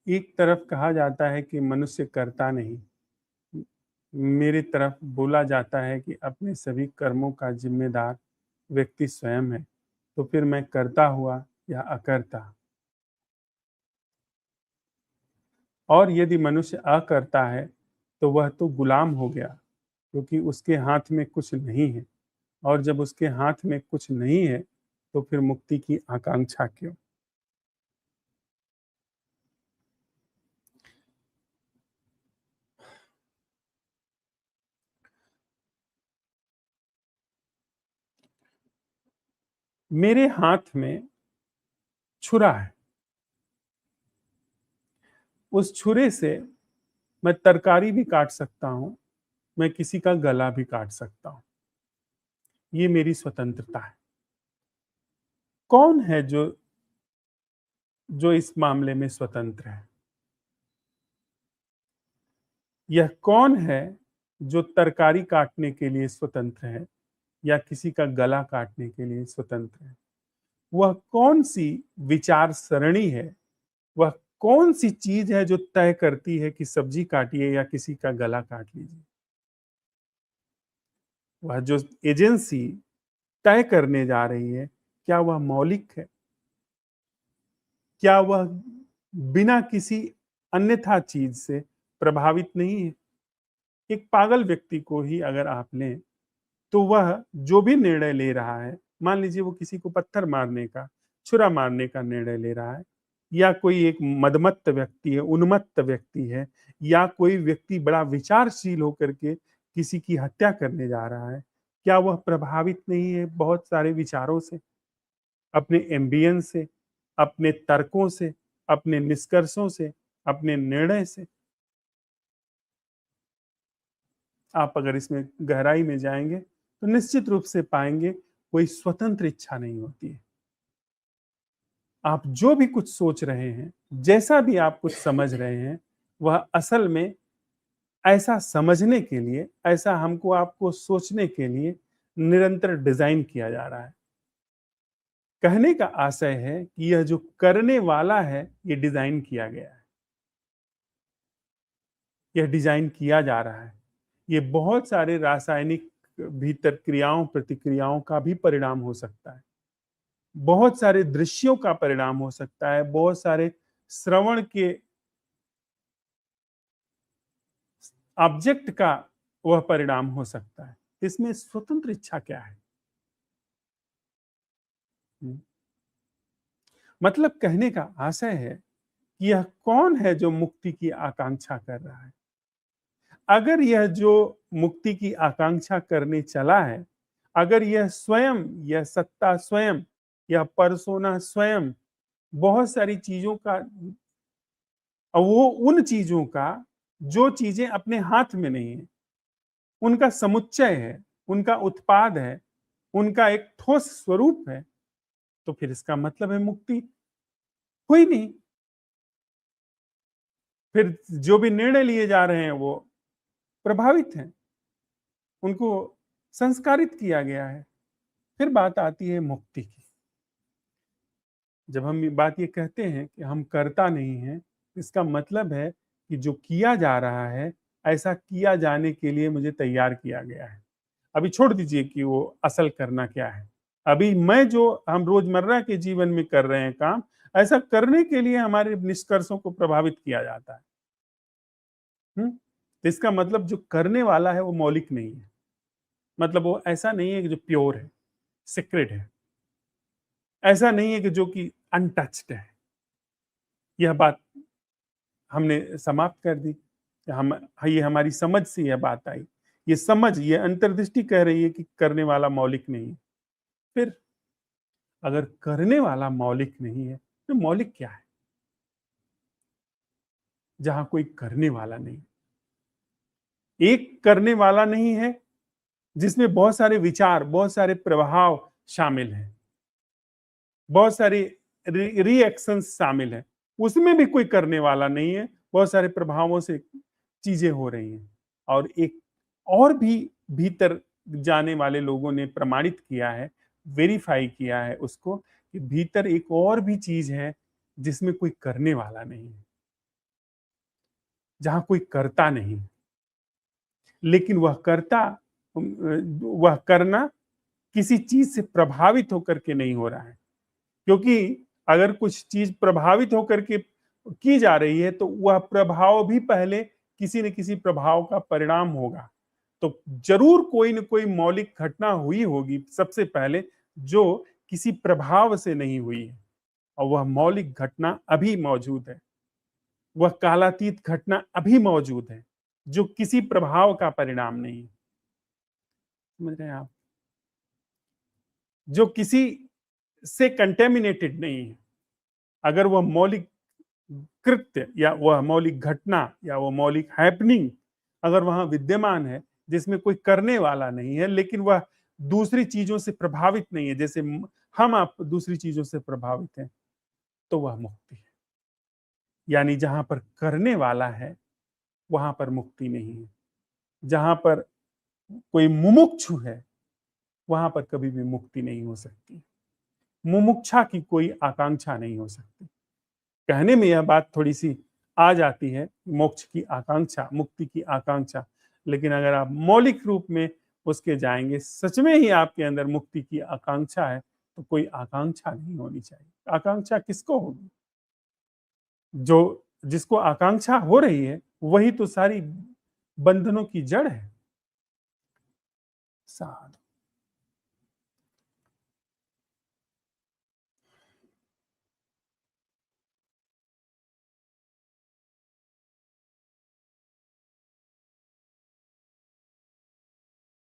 एक तरफ कहा जाता है कि मनुष्य करता नहीं, मेरी तरफ बोला जाता है कि अपने सभी कर्मों का जिम्मेदार व्यक्ति स्वयं है। तो फिर मैं करता हुआ या अकर्ता? और यदि मनुष्य अकर्ता है तो वह तो गुलाम हो गया, क्योंकि उसके हाथ में कुछ नहीं है। और जब उसके हाथ में कुछ नहीं है तो फिर मुक्ति की आकांक्षा क्यों? मेरे हाथ में छुरा है। उस छुरे से मैं तरकारी भी काट सकता हूँ, मैं किसी का गला भी काट सकता हूँ। ये मेरी स्वतंत्रता है। कौन है जो जो इस मामले में स्वतंत्र है? यह कौन है जो तरकारी काटने के लिए स्वतंत्र है या किसी का गला काटने के लिए स्वतंत्र है? वह कौन सी विचार सरणी है, वह कौन सी चीज है जो तय करती है कि सब्जी काटिए या किसी का गला काट लीजिए? वह जो एजेंसी तय करने जा रही है, क्या वह मौलिक है? क्या वह बिना किसी अन्यथा चीज से प्रभावित नहीं है? एक पागल व्यक्ति को ही अगर आप लें तो वह जो भी निर्णय ले रहा है, मान लीजिए वो किसी को पत्थर मारने का, छुरा मारने का निर्णय ले रहा है, या कोई एक मदमत्त व्यक्ति है, उन्मत्त व्यक्ति है, या कोई व्यक्ति बड़ा विचारशील होकर के किसी की हत्या करने जा रहा है, क्या वह प्रभावित नहीं है बहुत सारे विचारों से, अपने एम्बियंस से, अपने तर्कों से, अपने निष्कर्षों से, अपने निर्णय से? आप अगर इसमें गहराई में जाएंगे तो निश्चित रूप से पाएंगे कोई स्वतंत्र इच्छा नहीं होती है। आप जो भी कुछ सोच रहे हैं, जैसा भी आप कुछ समझ रहे हैं, वह असल में ऐसा समझने के लिए, ऐसा हमको आपको सोचने के लिए निरंतर डिजाइन किया जा रहा है। कहने का आशय है कि यह जो करने वाला है, ये डिजाइन किया गया है, यह डिजाइन किया जा रहा है। ये बहुत सारे रासायनिक भीतर क्रियाओं प्रतिक्रियाओं का भी परिणाम हो सकता है, बहुत सारे दृश्यों का परिणाम हो सकता है, बहुत सारे श्रवण के ऑब्जेक्ट का वह परिणाम हो सकता है। इसमें स्वतंत्र इच्छा क्या है? हम्म। मतलब कहने का आशय है कि यह कौन है जो मुक्ति की आकांक्षा कर रहा है? अगर यह जो मुक्ति की आकांक्षा करने चला है, अगर यह स्वयं, यह सत्ता स्वयं, यह परसोना स्वयं बहुत सारी चीजों का, वो उन चीजों का जो चीजें अपने हाथ में नहीं है, उनका समुच्चय है, उनका उत्पाद है, उनका एक ठोस स्वरूप है, तो फिर इसका मतलब है मुक्ति हुई नहीं। फिर जो भी निर्णय लिए जा रहे हैं वो प्रभावित हैं, उनको संस्कारित किया गया है। फिर बात आती है मुक्ति की। जब हम ये बात ये कहते हैं कि हम करता नहीं है, इसका मतलब है कि जो किया जा रहा है, ऐसा किया जाने के लिए मुझे तैयार किया गया है। अभी छोड़ दीजिए कि वो असल करना क्या है। अभी मैं जो हम रोजमर्रा के जीवन में कर रहे हैं काम, ऐसा करने के लिए हमारे निष्कर्षों को प्रभावित किया जाता है। तो इसका मतलब जो करने वाला है वो मौलिक नहीं है। मतलब वो ऐसा नहीं है कि जो प्योर है, सीक्रेट है। ऐसा नहीं है कि जो कि अनटच्ड है। यह बात हमने समाप्त कर दी। हम ये हमारी समझ से यह बात आई। ये समझ, ये अंतर्दृष्टि कह रही है कि करने वाला मौलिक नहीं है। फिर अगर करने वाला मौलिक नहीं है तो मौलिक क्या है? जहां कोई करने वाला नहीं, एक करने वाला नहीं है जिसमें बहुत सारे विचार, बहुत सारे प्रभाव शामिल हैं, बहुत सारे रिएक्शंस शामिल हैं, उसमें भी कोई करने वाला नहीं है, बहुत सारे प्रभावों से चीजें हो रही हैं। और एक और भी भीतर जाने वाले लोगों ने प्रमाणित किया है, वेरीफाई किया है उसको, कि भीतर एक और भी चीज है जिसमें कोई करने वाला नहीं है। जहां कोई करता नहीं, लेकिन वह करना किसी चीज से प्रभावित होकर के नहीं हो रहा है। क्योंकि अगर कुछ चीज प्रभावित होकर के की जा रही है तो वह प्रभाव भी पहले किसी न किसी प्रभाव का परिणाम होगा। तो जरूर कोई न कोई मौलिक घटना हुई होगी सबसे पहले, जो किसी प्रभाव से नहीं हुई है, और वह मौलिक घटना अभी मौजूद है। वह कालातीत घटना अभी मौजूद है, जो किसी प्रभाव का परिणाम नहीं है। समझ रहे हैं आप? जो किसी से कंटेमिनेटेड नहीं है। अगर वह मौलिक कृत्य या वह मौलिक घटना या वह मौलिक हैपनिंग अगर वहां विद्यमान है, जिसमें कोई करने वाला नहीं है, लेकिन वह दूसरी चीजों से प्रभावित नहीं है, जैसे हम आप दूसरी चीजों से प्रभावित हैं, तो वह मुक्ति है। यानी जहां पर करने वाला है वहां पर मुक्ति नहीं है। जहां पर कोई मुमुक्षु है वहां पर कभी भी मुक्ति नहीं हो सकती। मुमुक्षा की कोई आकांक्षा नहीं हो सकती। कहने में यह बात थोड़ी सी आ जाती है, मोक्ष की आकांक्षा, मुक्ति की आकांक्षा, लेकिन अगर आप मौलिक रूप में उसके जाएंगे, सच में ही आपके अंदर मुक्ति की आकांक्षा है, तो कोई आकांक्षा नहीं होनी चाहिए। आकांक्षा किसको होगी? जो जिसको आकांक्षा हो रही है वही तो सारी बंधनों की जड़ है। साधु।